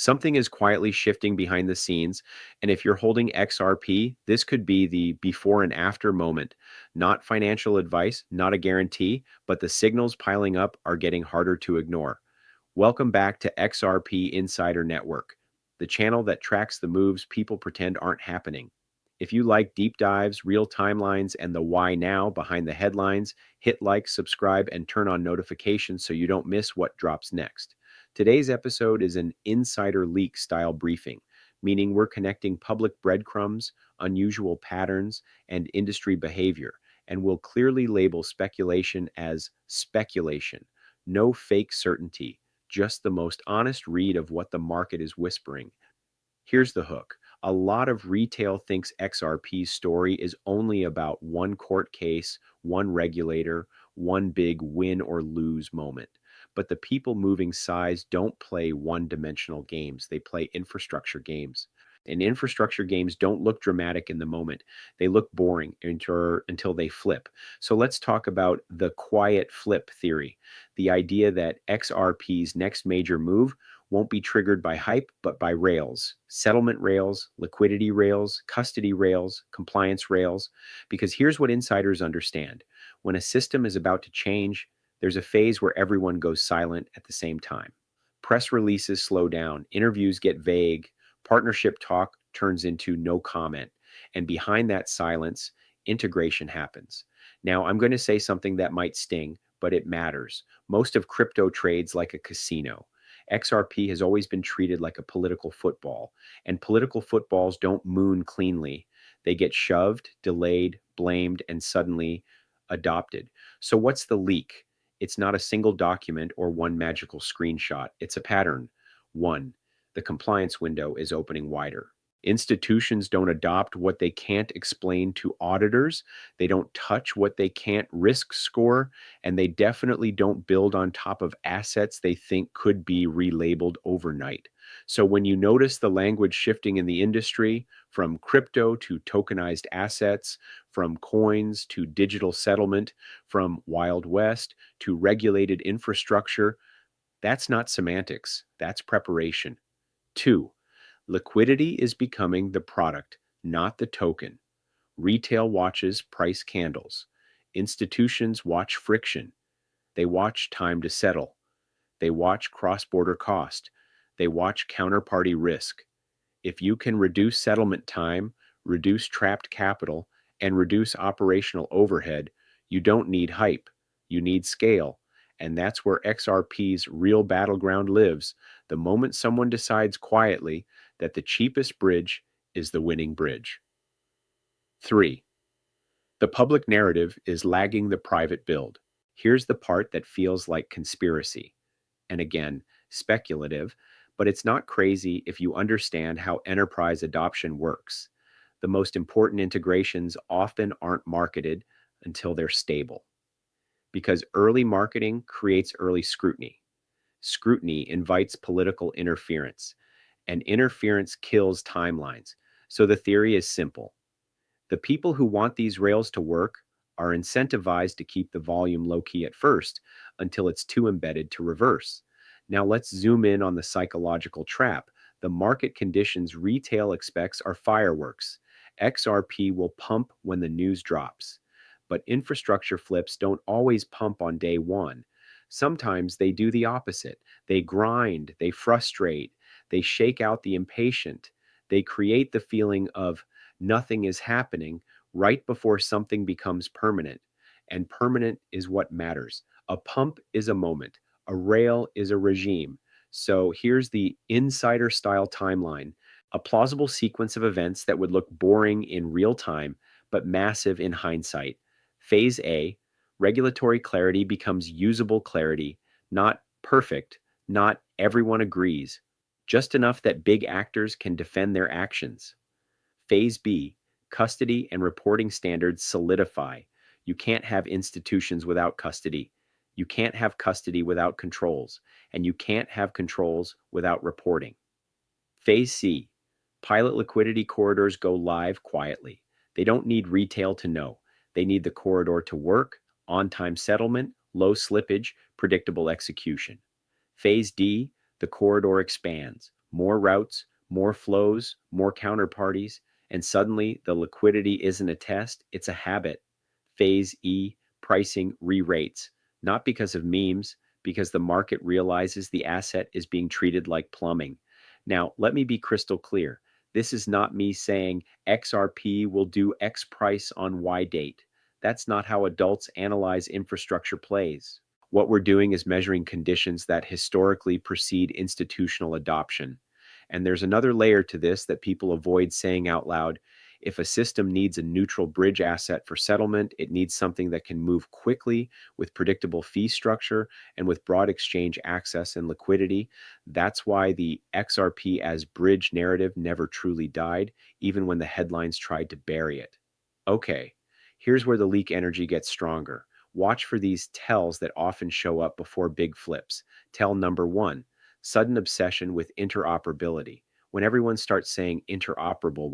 Something is quietly shifting behind the scenes, and if you're holding XRP, this could be the before and after moment. Not financial advice, not a guarantee, but the signals piling up are getting harder to ignore. Welcome back to XRP Insider Network, the channel that tracks the moves people pretend aren't happening. If you like deep dives, real timelines, and the why now behind the headlines, hit like, subscribe, and turn on notifications so you don't miss what drops next. Today's episode is an insider leak style briefing, meaning we're connecting public breadcrumbs, unusual patterns, and industry behavior, and we'll clearly label speculation as speculation. No fake certainty, just the most honest read of what the market is whispering. Here's the hook. A lot of retail thinks XRP's story is only about one court case, one regulator, one big win or lose moment. But the people moving size don't play one-dimensional games. They play infrastructure games. And infrastructure games don't look dramatic in the moment. They look boring until they flip. So let's talk about the quiet flip theory, the idea that XRP's next major move won't be triggered by hype, but by rails, settlement rails, liquidity rails, custody rails, compliance rails. Because here's what insiders understand. When a system is about to change, there's a phase where everyone goes silent at the same time. Press releases slow down, interviews get vague, partnership talk turns into no comment. And behind that silence, integration happens. Now, I'm going to say something that might sting, but it matters. Most of crypto trades like a casino. XRP has always been treated like a political football, and political footballs don't moon cleanly. They get shoved, delayed, blamed, and suddenly adopted. So what's the leak? It's not a single document or one magical screenshot. It's a pattern. One, the compliance window is opening wider. Institutions don't adopt what they can't explain to auditors. They don't touch what they can't risk score. And they definitely don't build on top of assets they think could be relabeled overnight. So when you notice the language shifting in the industry from crypto to tokenized assets, from coins to digital settlement, from Wild West to regulated infrastructure, that's not semantics, that's preparation. Two, liquidity is becoming the product, not the token. Retail watches price candles. Institutions watch friction. They watch time to settle. They watch cross-border cost. They watch counterparty risk. If you can reduce settlement time, reduce trapped capital, and reduce operational overhead, you don't need hype. You need scale. And that's where XRP's real battleground lives. The moment someone decides quietly that the cheapest bridge is the winning bridge. 3. The public narrative is lagging the private build. Here's the part that feels like conspiracy. And again, speculative, but it's not crazy if you understand how enterprise adoption works. The most important integrations often aren't marketed until they're stable. Because early marketing creates early scrutiny. Scrutiny invites political interference, and interference kills timelines. So the theory is simple. The people who want these rails to work are incentivized to keep the volume low-key at first until it's too embedded to reverse. Now let's zoom in on the psychological trap. The market conditions retail expects are fireworks. XRP will pump when the news drops. But infrastructure flips don't always pump on day one. Sometimes they do the opposite. They grind, they frustrate, they shake out the impatient. They create the feeling of nothing is happening right before something becomes permanent. And permanent is what matters. A pump is a moment. A rail is a regime. So here's the insider style timeline, a plausible sequence of events that would look boring in real time, but massive in hindsight. Phase A, regulatory clarity becomes usable clarity, not perfect, not everyone agrees, just enough that big actors can defend their actions. Phase B, custody and reporting standards solidify. You can't have institutions without custody. You can't have custody without controls, and you can't have controls without reporting. Phase C, pilot liquidity corridors go live quietly. They don't need retail to know. They need the corridor to work, on-time settlement, low slippage, predictable execution. Phase D, the corridor expands. more routes, more flows, more counterparties, and suddenly the liquidity isn't a test, it's a habit. Phase E, pricing re-rates, not because of memes, because the market realizes the asset is being treated like plumbing. Now, let me be crystal clear. This is not me saying XRP will do X price on Y date. That's not how adults analyze infrastructure plays. What we're doing is measuring conditions that historically precede institutional adoption. And there's another layer to this that people avoid saying out loud. If a system needs a neutral bridge asset for settlement, it needs something that can move quickly with predictable fee structure and with broad exchange access and liquidity. That's why the XRP as bridge narrative never truly died, even when the headlines tried to bury it. Okay, here's where the leak energy gets stronger. Watch for these tells that often show up before big flips. Tell number one, sudden obsession with interoperability. When everyone starts saying interoperable,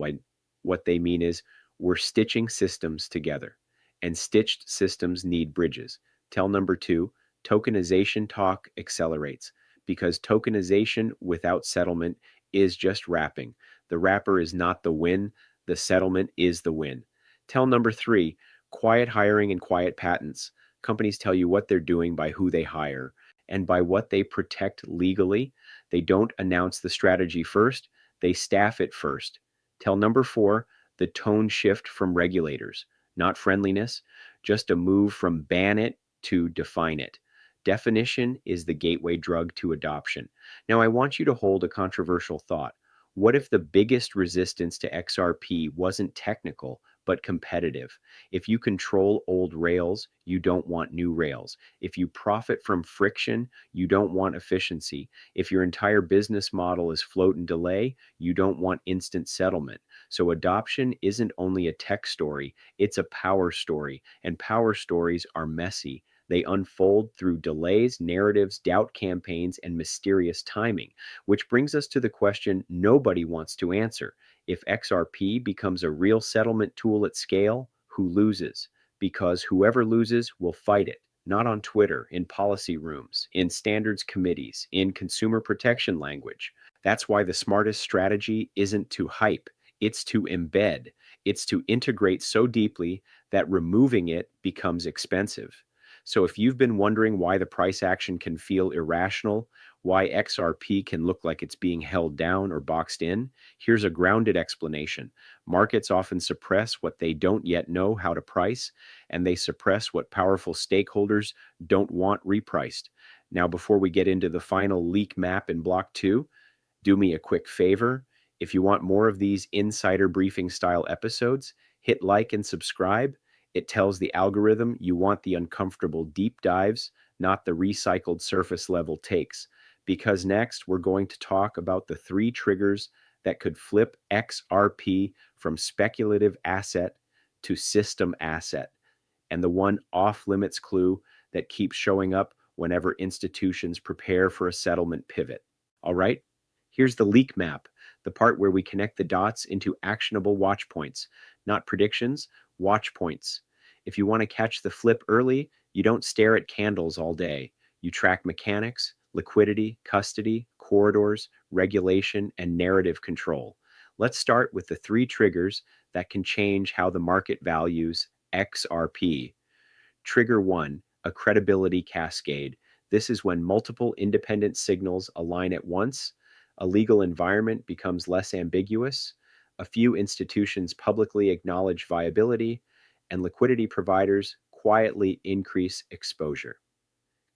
what they mean is we're stitching systems together, and stitched systems need bridges. Tell number two, tokenization talk accelerates because tokenization without settlement is just wrapping. The wrapper is not the win, the settlement is the win. Tell number three, quiet hiring and quiet patents. Companies tell you what they're doing by who they hire and by what they protect legally. They don't announce the strategy first, they staff it first. Tell number four, the tone shift from regulators, not friendliness, just a move from ban it to define it. Definition is the gateway drug to adoption. Now, I want you to hold a controversial thought. What if the biggest resistance to XRP wasn't technical, but competitive? If you control old rails, you don't want new rails. If you profit from friction, you don't want efficiency. If your entire business model is float and delay, you don't want instant settlement. So adoption isn't only a tech story, it's a power story, and power stories are messy. They unfold through delays, narratives, doubt campaigns, and mysterious timing, which brings us to the question nobody wants to answer. If XRP becomes a real settlement tool at scale, who loses? Because whoever loses will fight it. Not on Twitter, in policy rooms, in standards committees, in consumer protection language. That's why the smartest strategy isn't to hype, it's to embed. It's to integrate so deeply that removing it becomes expensive. So if you've been wondering why the price action can feel irrational, why XRP can look like it's being held down or boxed in, here's a grounded explanation. Markets often suppress what they don't yet know how to price, and they suppress what powerful stakeholders don't want repriced. Now, before we get into the final leak map in Block 2, do me a quick favor. If you want more of these insider briefing style episodes, hit like and subscribe. It tells the algorithm you want the uncomfortable deep dives, not the recycled surface level takes. Because next, we're going to talk about the 3 triggers that could flip XRP from speculative asset to system asset, and the one off limits clue that keeps showing up whenever institutions prepare for a settlement pivot. All right, here's the leak map, the part where we connect the dots into actionable watch points, not predictions, watch points. If you want to catch the flip early, you don't stare at candles all day. You track mechanics, liquidity, custody, corridors, regulation, and narrative control. Let's start with the 3 triggers that can change how the market values XRP. Trigger 1, a credibility cascade. This is when multiple independent signals align at once, a legal environment becomes less ambiguous, a few institutions publicly acknowledge viability, and liquidity providers quietly increase exposure.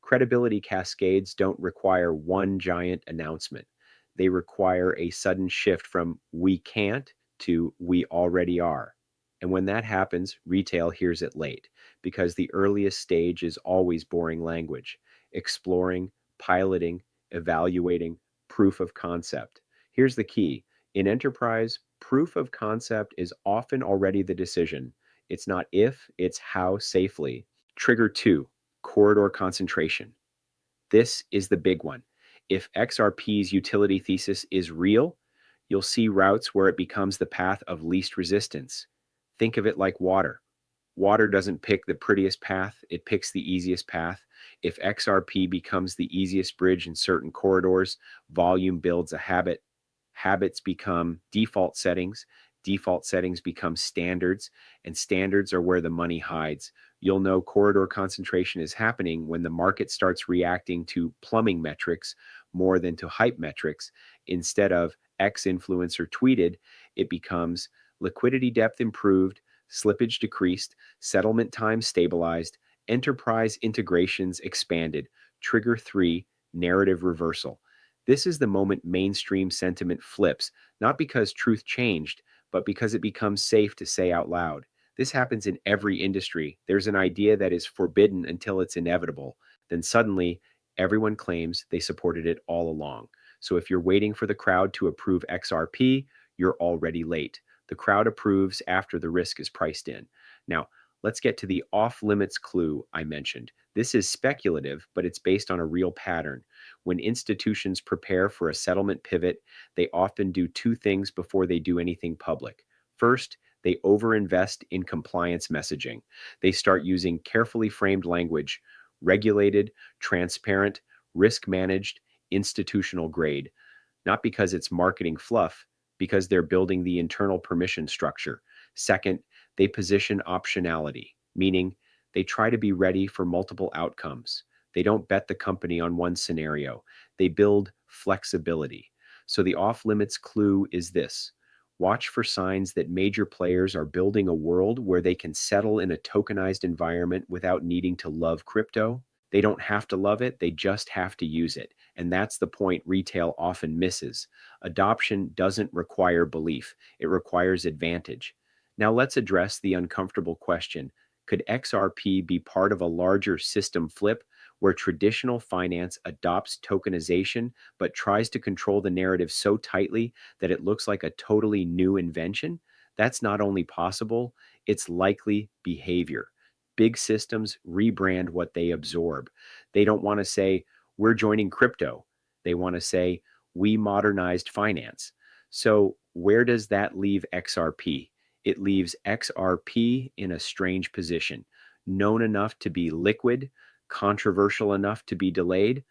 Credibility cascades don't require one giant announcement. They require a sudden shift from we can't to we already are. And when that happens, retail hears it late because the earliest stage is always boring language, exploring, piloting, evaluating, proof of concept. Here's the key. In enterprise, proof of concept is often already the decision. It's not if, it's how safely. Trigger 2, corridor concentration. This is the big one. If XRP's utility thesis is real, you'll see routes where it becomes the path of least resistance. Think of it like water. Water doesn't pick the prettiest path, it picks the easiest path. If XRP becomes the easiest bridge in certain corridors, volume builds a habit, habits become default settings become standards, and standards are where the money hides. You'll know corridor concentration is happening when the market starts reacting to plumbing metrics more than to hype metrics. Instead of X influencer tweeted, it becomes liquidity depth improved, slippage decreased, settlement time stabilized, enterprise integrations expanded. Trigger 3, narrative reversal. This is the moment mainstream sentiment flips, not because truth changed, but because it becomes safe to say out loud. This happens in every industry. There's an idea that is forbidden until it's inevitable. Then suddenly, everyone claims they supported it all along. So if you're waiting for the crowd to approve XRP, you're already late. The crowd approves after the risk is priced in. Now, let's get to the off-limits clue I mentioned. This is speculative, but it's based on a real pattern. When institutions prepare for a settlement pivot, they often do two things before they do anything public. First, they overinvest in compliance messaging. They start using carefully framed language, regulated, transparent, risk managed, institutional grade. Not because it's marketing fluff, because they're building the internal permission structure. Second, they position optionality, meaning they try to be ready for multiple outcomes. They don't bet the company on one scenario. They build flexibility. So the off-limits clue is this. Watch for signs that major players are building a world where they can settle in a tokenized environment without needing to love crypto. They don't have to love it, they just have to use it. And that's the point retail often misses. Adoption doesn't require belief, it requires advantage. Now let's address the uncomfortable question. Could XRP be part of a larger system flip where traditional finance adopts tokenization but tries to control the narrative so tightly that it looks like a totally new invention? That's not only possible, it's likely behavior. Big systems rebrand what they absorb. They don't want to say, we're joining crypto. They want to say, we modernized finance. So, where does that leave XRP? It leaves XRP in a strange position, known enough to be liquid, controversial enough to be delayed,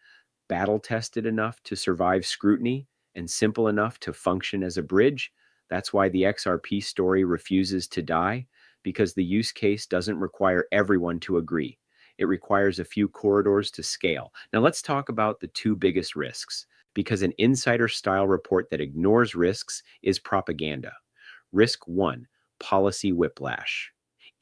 battle tested enough to survive scrutiny, and simple enough to function as a bridge. That's why the XRP story refuses to die, because the use case doesn't require everyone to agree. It requires a few corridors to scale. Now let's talk about the two biggest risks, because an insider style report that ignores risks is propaganda. Risk 1, policy whiplash.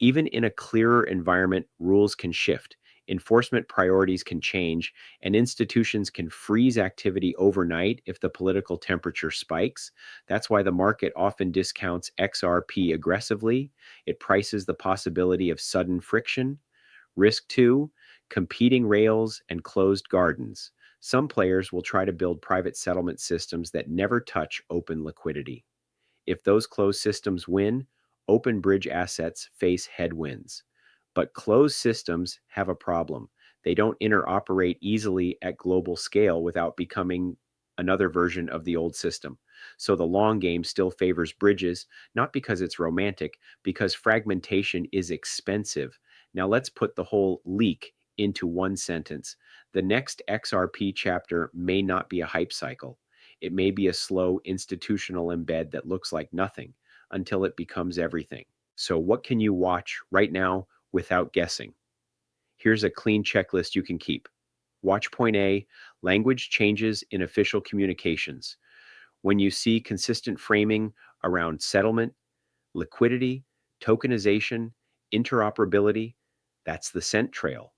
Even in a clearer environment, rules can shift, enforcement priorities can change, and institutions can freeze activity overnight if the political temperature spikes. That's why the market often discounts XRP aggressively. It prices the possibility of sudden friction. Risk 2, competing rails and closed gardens. Some players will try to build private settlement systems that never touch open liquidity. If those closed systems win, open bridge assets face headwinds. But closed systems have a problem. They don't interoperate easily at global scale without becoming another version of the old system. So the long game still favors bridges, not because it's romantic, because fragmentation is expensive. Now let's put the whole leak into one sentence. The next XRP chapter may not be a hype cycle. It may be a slow institutional embed that looks like nothing until it becomes everything. So what can you watch right now without guessing? Here's a clean checklist you can keep. Watch point A, language changes in official communications. When you see consistent framing around settlement, liquidity, tokenization, interoperability, that's the scent trail.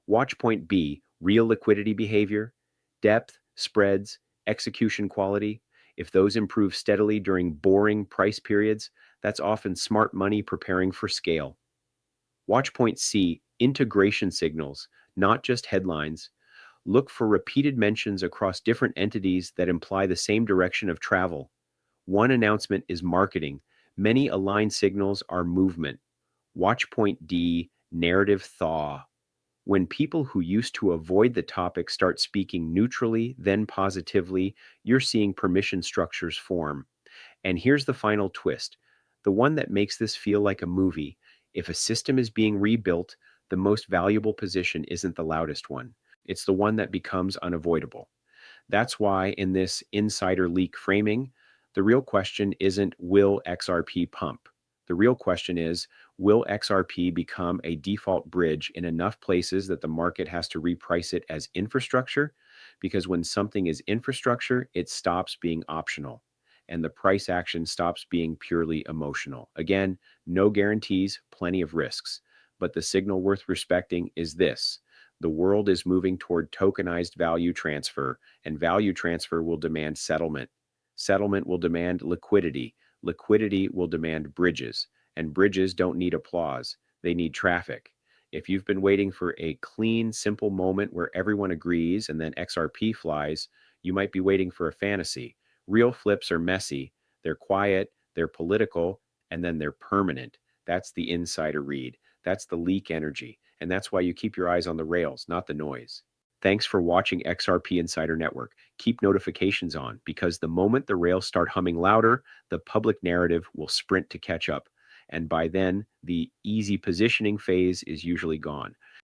Watch point B, real liquidity behavior, depth, spreads, execution quality. If those improve steadily during boring price periods, that's often smart money preparing for scale. Watch point C, integration signals, not just headlines. Look for repeated mentions across different entities that imply the same direction of travel. One announcement is marketing. Many aligned signals are movement. Watch point D, narrative thaw. When people who used to avoid the topic start speaking neutrally, then positively, you're seeing permission structures form. And here's the final twist, the one that makes this feel like a movie. If a system is being rebuilt, the most valuable position isn't the loudest one. It's the one that becomes unavoidable. That's why in this insider leak framing, The real question isn't will XRP pump? The real question is will XRP become a default bridge in enough places that the market has to reprice it as infrastructure? Because when something is infrastructure, it stops being optional and the price action stops being purely emotional. Again, no guarantees, plenty of risks. But the signal worth respecting is this: the world is moving toward tokenized value transfer, and value transfer will demand settlement. Settlement will demand liquidity. Liquidity will demand bridges, and bridges don't need applause. They need traffic. If you've been waiting for a clean, simple moment where everyone agrees and then XRP flies, you might be waiting for a fantasy. Real flips are messy, they're quiet, they're political, and then they're permanent. That's the insider read. That's the leak energy. And that's why you keep your eyes on the rails, not the noise. Thanks for watching XRP Insider Network. Keep notifications on because the moment the rails start humming louder, the public narrative will sprint to catch up. And by then, the easy positioning phase is usually gone.